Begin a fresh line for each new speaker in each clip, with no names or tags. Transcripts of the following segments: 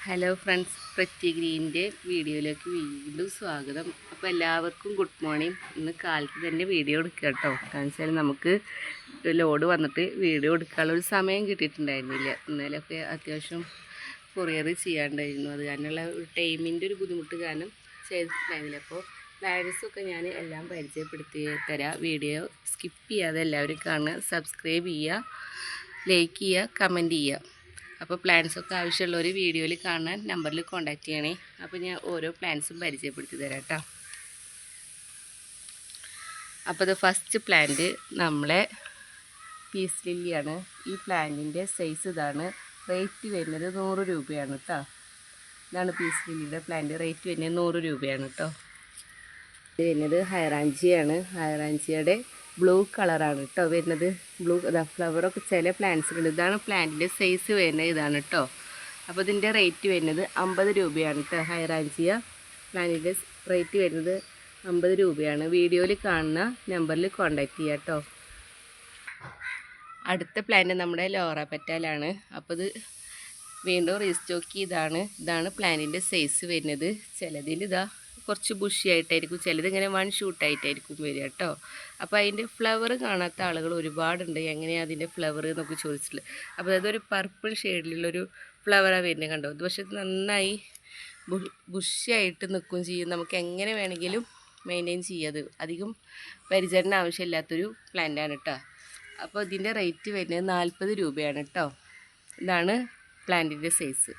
Hello friends, pretty ഗ്രീൻ്റെ വീഡിയോയിലേക്ക് വീണ്ടും സ്വാഗതം. അപ്പോൾ എല്ലാവർക്കും ഗുഡ് മോർണിംഗ്. ഇന്ന് കാലത്ത് തന്നെ വീഡിയോ എടുക്കുക കേട്ടോ. കാരണം വെച്ചാൽ നമുക്ക് ലോഡ് വന്നിട്ട് വീഡിയോ എടുക്കാനുള്ള ഒരു സമയം കിട്ടിയിട്ടുണ്ടായിരുന്നില്ല. ഇന്നലെയൊക്കെ അത്യാവശ്യം കൊറിയർ ചെയ്യാണ്ടായിരുന്നു. അത് കാരണമുള്ള ഒരു ടൈമിൻ്റെ ഒരു ബുദ്ധിമുട്ട് കാരണം ചെയ്തിട്ടുണ്ടായിരുന്നില്ല. അപ്പോൾ പ്ലാൻസൊക്കെ ഞാൻ എല്ലാം പരിചയപ്പെടുത്തി തരാം. വീഡിയോ സ്കിപ്പ് ചെയ്യാതെ എല്ലാവരും കാണുക, സബ്സ്ക്രൈബ് ചെയ്യുക, ലൈക്ക് ചെയ്യുക, കമൻറ്റ് ചെയ്യുക. അപ്പോൾ പ്ലാൻസൊക്കെ ആവശ്യമുള്ളവർ വീഡിയോയിൽ കാണാൻ നമ്പറിൽ കോൺടാക്റ്റ് ചെയ്യണേ. അപ്പോൾ ഞാൻ ഓരോ പ്ലാൻസും പരിചയപ്പെടുത്തി തരാം കേട്ടോ. അപ്പോൾ ഇത് ഫസ്റ്റ് പ്ലാന്റ് നമ്മളെ പീസ് ലില്ലിയാണ്. ഈ പ്ലാന്റിൻ്റെ സൈസ് ഇതാണ്. റേറ്റ് വരുന്നത് 100 രൂപയാണ് കേട്ടോ. ഇതാണ് പീസ് ലില്ലിയുടെ പ്ലാന്റ്. റേറ്റ് വരുന്നത് 100 രൂപയാണ് കേട്ടോ. ഇത് വരുന്നത് ഹൈറാഞ്ചിയാണ്. ഹൈറാഞ്ചിയുടെ ബ്ലൂ കളറാണ് കേട്ടോ വരുന്നത്. ബ്ലൂ ഫ്ലവറൊക്കെ ചില പ്ലാന്റ്സിലുണ്ട്. ഇതാണ് പ്ലാന്റിൻ്റെ സൈസ് വരുന്നത്, ഇതാണ് കേട്ടോ. അപ്പോൾ ഇതിൻ്റെ റേറ്റ് വരുന്നത് 50 രൂപയാണ് കേട്ടോ. ഹൈറാഞ്ചിയ പ്ലാന്റിൻ്റെ റേറ്റ് വരുന്നത് 50 രൂപയാണ്. വീഡിയോയിൽ കാണുന്ന നമ്പറിൽ കോൺടാക്റ്റ് ചെയ്യുക കേട്ടോ. അടുത്ത പ്ലാന്റ് നമ്മുടെ ലോറ പെറ്റാലാണ്. അപ്പോൾ ഇത് വീണ്ടും റീസ്റ്റോക്ക് ഇതാണ് പ്ലാന്റിൻ്റെ സൈസ് വരുന്നത്. ചിലതിൽ ഇതാ കുറച്ച് ബുഷി ആയിട്ടായിരിക്കും, ചിലത് ഇങ്ങനെ വൺ ഷൂട്ടായിട്ടായിരിക്കും വരിക കേട്ടോ. അപ്പോൾ അതിൻ്റെ ഫ്ലവർ കാണാത്ത ആളുകൾ ഒരുപാടുണ്ട്. എങ്ങനെയാണ് അതിൻ്റെ ഫ്ലവർ എന്നൊക്കെ ചോദിച്ചിട്ടുള്ളത്. അപ്പോൾ അതൊരു പർപ്പിൾ ഷെയ്ഡിലുള്ളൊരു ഫ്ലവറാണ് വരുന്നത് കണ്ടോ. ഇത് പക്ഷേ നന്നായി ബുഷിയായിട്ട് നിൽക്കുകയും ചെയ്യും. നമുക്ക് എങ്ങനെ വേണമെങ്കിലും മെയിൻറ്റെയിൻ ചെയ്യാത്. അധികം പരിചരണം ആവശ്യമില്ലാത്തൊരു പ്ലാന്റാണ് കേട്ടോ. അപ്പോൾ ഇതിൻ്റെ റേറ്റ് വരുന്നത് 40 രൂപയാണ് കേട്ടോ. ഇതാണ് പ്ലാന്റിൻ്റെ സൈസ്.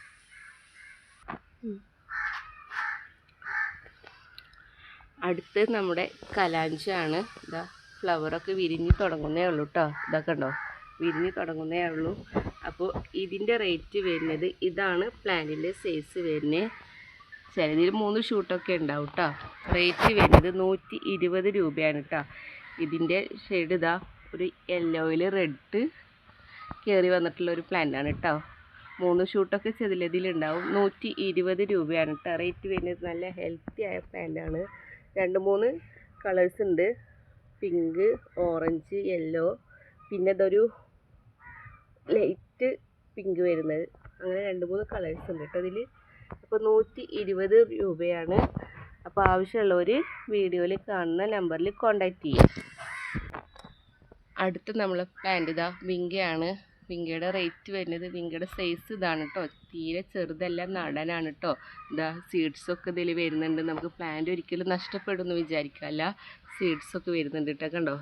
അടുത്ത് നമ്മുടെ കലാഞ്ചാണ്. ഇതാ ഫ്ലവറൊക്കെ വിരിഞ്ഞ് തുടങ്ങുന്നേ ഉള്ളൂ കേട്ടോ. ഇതൊക്കെ ഉണ്ടോ, വിരിഞ്ഞ് തുടങ്ങുന്നേ ഉള്ളൂ. അപ്പോൾ ഇതിൻ്റെ റേറ്റ് വരുന്നത് ഇതാണ് പ്ലാന്റിൻ്റെ സൈസ് വരുന്നത്. ചിലതിൽ 3 ഷൂട്ടൊക്കെ ഉണ്ടാവും കേട്ടോ. റേറ്റ് വരുന്നത് 120 രൂപയാണ് കേട്ടോ. ഇതിൻ്റെ ഷെയ്ഡ് ഇതാ ഒരു യെല്ലോയിൽ റെഡ് കയറി വന്നിട്ടുള്ള ഒരു പ്ലാന്റാണ് കേട്ടോ. 3 ഷൂട്ടൊക്കെ ചിലതിലുണ്ടാവും. 120 രൂപയാണ് കേട്ടോ റേറ്റ് വരുന്നത്. നല്ല ഹെൽത്തി ആയ പ്ലാന്റാണ്. 2-3 കളേഴ്സ് ഉണ്ട്. പിങ്ക്, ഓറഞ്ച്, യെല്ലോ, പിന്നെ ഇതൊരു ലൈറ്റ് പിങ്ക് വരുന്നത്. അങ്ങനെ 2-3 കളേഴ്സ് ഉണ്ട് കേട്ടോ ഇതിൽ. അപ്പോൾ 120 രൂപയാണ്. അപ്പോൾ ആവശ്യമുള്ളവർ വീഡിയോയിൽ കാണുന്ന നമ്പറിൽ കോൺടാക്റ്റ് ചെയ്യും. അടുത്ത നമ്മളെ പ്ലാന്റ് ഇതാ വിങ്കയാണ്. വിങ്കയുടെ റേറ്റ് വരുന്നത്, വിങ്കയുടെ സൈസ് ഇതാണ് കേട്ടോ. തീരെ ചെറുതെല്ലാം നടനാണ് കേട്ടോ. ഇതാ സീഡ്സൊക്കെ ഇതിൽ വരുന്നുണ്ട്. നമുക്ക് പ്ലാന്റ് ഒരിക്കലും നഷ്ടപ്പെടുമെന്ന് വിചാരിക്കാമല്ല, സീഡ്സൊക്കെ വരുന്നുണ്ട് കേട്ടോ കണ്ടോ.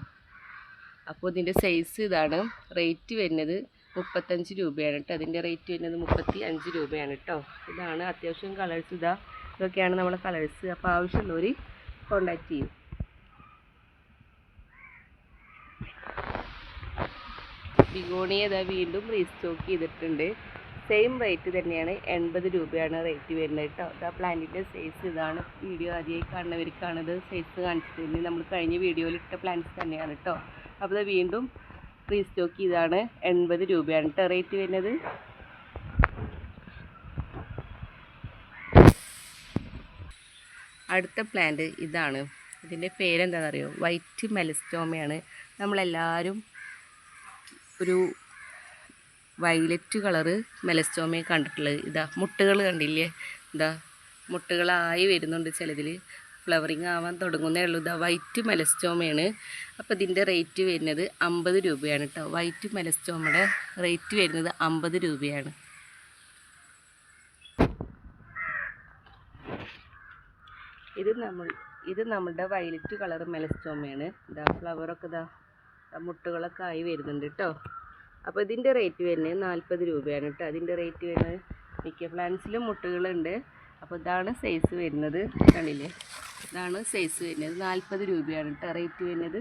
അപ്പോൾ ഇതിൻ്റെ സൈസ് ഇതാണ്. റേറ്റ് വരുന്നത് 35 രൂപയാണ് കേട്ടോ. അതിൻ്റെ റേറ്റ് വരുന്നത് 35 രൂപയാണ് കേട്ടോ. ഇതാണ് അത്യാവശ്യം കളേഴ്സ്. ഇതൊക്കെയാണ് നമ്മളെ കളേഴ്സ്. അപ്പോൾ ആവശ്യമുള്ളവർ കോൺടാക്റ്റ് ചെയ്യും. ബിഗോണിയ ഇതാ വീണ്ടും റീസ്റ്റോക്ക് ചെയ്തിട്ടുണ്ട്. സെയിം റേറ്റ് തന്നെയാണ്. 80 രൂപയാണ് റേറ്റ് വരുന്നത് കേട്ടോ. ഇതാ പ്ലാന്റിൻ്റെ സൈസ് ഇതാണ്. വീഡിയോ ആദ്യമായി കാണുന്നവർക്കാണിത് സൈസ് കാണിച്ചിട്ടുണ്ട്. നമ്മൾ കഴിഞ്ഞ വീഡിയോയിൽ ഇട്ട പ്ലാന്റ്സ് തന്നെയാണ് കേട്ടോ. അപ്പോൾ ഇത് വീണ്ടും റീസ്റ്റോക്ക് ചെയ്താണ്. 80 രൂപയാണ് കേട്ടോ റേറ്റ് വരുന്നത്. അടുത്ത പ്ലാന്റ് ഇതാണ്. ഇതിൻ്റെ പേരെന്താണെന്നറിയോ? വൈറ്റ് മെലസ്റ്റോമയാണ്. നമ്മളെല്ലാവരും ഒരു വയലറ്റ് കളറ് മെലസ്റ്റോമയെ കണ്ടിട്ടുള്ളത്. ഇതാ മുട്ടുകൾ കണ്ടില്ലേ? ഇതാ മുട്ടുകളായി വരുന്നുണ്ട്. ചിലതിൽ ഫ്ലവറിങ് ആവാൻ തുടങ്ങുന്നേ ഉള്ളൂ. ഇതാ വൈറ്റ് മെലസ്റ്റോമയാണ്. അപ്പോൾ ഇതിൻ്റെ റേറ്റ് വരുന്നത് 50 രൂപയാണ് കേട്ടോ. വൈറ്റ് മെലസ്റ്റോമയുടെ റേറ്റ് വരുന്നത് 50 രൂപയാണ്. ഇത് നമ്മളുടെ വയലറ്റ് കളർ മെലസ്റ്റോമയാണ്. ഇതാ ഫ്ലവറൊക്കെ ഇതാ മുട്ടുകളൊക്കെ ആയി വരുന്നുണ്ട് കേട്ടോ. അപ്പോൾ ഇതിൻ്റെ റേറ്റ് വരുന്നത് 40 രൂപയാണ് കേട്ടോ. അതിൻ്റെ റേറ്റ് വരുന്നത്, മിക്ക പ്ലാന്റ്സിലും മുട്ടുകളുണ്ട്. അപ്പോൾ ഇതാണ് സൈസ് വരുന്നത്, കണ്ടില്ലേ? ഇതാണ് സൈസ് വരുന്നത്. 40 രൂപയാണ് കേട്ടോ റേറ്റ് വരുന്നത്.